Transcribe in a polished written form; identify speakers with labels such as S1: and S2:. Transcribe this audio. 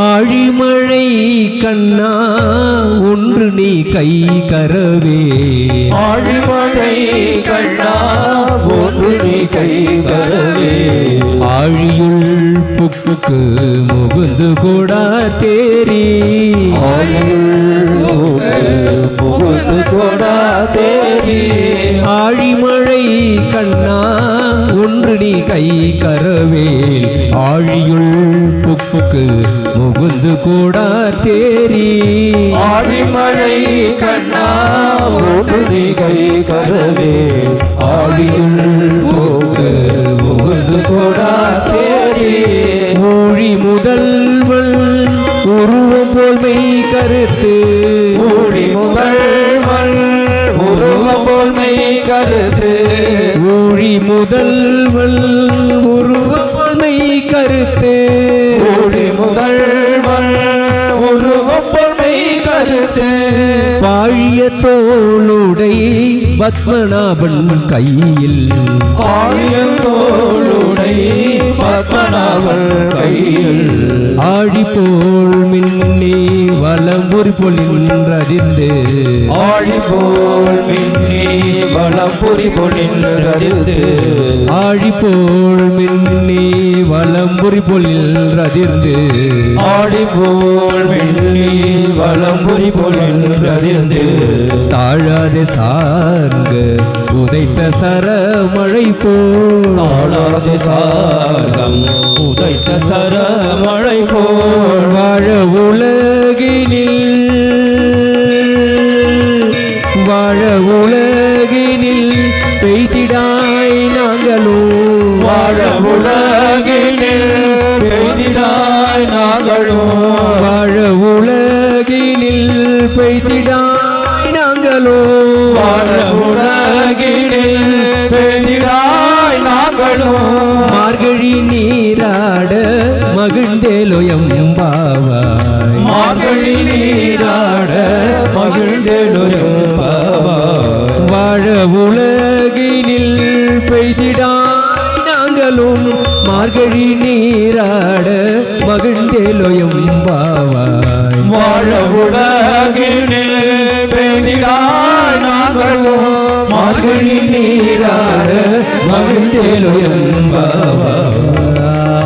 S1: ஆழிமழை கண்ணா ஒன்று நீ கை கரவே.
S2: ஆழிமழை கண்ணா ஒன்று நீ கை கரவே.
S1: ஆழியுள் புக்கு முகுந்து கூடா தேரி.
S2: முகுந்து கூடா தேரி.
S1: ஆழிமழை கண்ணா ஒன்று நீ கை கரவே. ஆழியுள் புக்கு முகுந்து கூடா தேரி.
S2: ஆழிமழை கண்ணா ஒன்று நீ கை கரவே. ஆழியுள் முகுந்து கூடா தேரி.
S1: ஊழி முதல்வன் உருவம் போல் மெய் கருத்து.
S2: ஊழி முதல்வன் உருவம் போல் மெய் கருத்து.
S1: ஊழி முதல்வன் உருவம் போல் மெய் கருத்து.
S2: ஊழி முதல்வன் உருவம் போல் மெய் கருத்து.
S1: பாழிய தோளுடை பத்மநாபன் கையில்.
S2: பாழிய தோளுடை பத்மநாபன் கையில்.
S1: ஆழி போல் மின்னி வலம்புரி பொலின்றதிர்ந்து.
S2: ஆழி போல் மின்னி வலம்புரி பொலின்றதிர்ந்து.
S1: ஆழி போல் மின்னி வலம்புரி பொலின்றதிர்ந்து.
S2: ஆழி போல் மின்னி வலம்புரி பொலின்றதிர்ந்து.
S1: தாழாது சார்ந்த உதைத்த சரமழை போல்.
S2: தாழாது சார்கம் உதைத்த சரமழை போல்.
S1: வாழ உலகினில் வாழ உலகினில் பெய்திடாய் நாங்களும்.
S2: வாழ உலகினில் பெய்திடாய் நாங்களும்.
S1: வாழ உலகினில் பெய்திடாய் நாங்களும்.
S2: வாழ உலகினில் பெய்திடாய் நாங்களும்.
S1: மார்கழி நீராட மகிழ்ந்தேலோயம்பாவாய்.
S2: மார்கழி நீராட மகிழ்ந்தேலோயம்பாவாய்.
S1: வாழ உலகினில் பெய்திடாய் நாங்களும். மார்கழி நீராட மகிழ்ந்தேலோயம்பாவாய்.
S2: வாழ உலகினில் பெய்திடாய் நாங்களும். மார்கழி நீராட மகிழ்ந்தேலோயம்பாவாய்.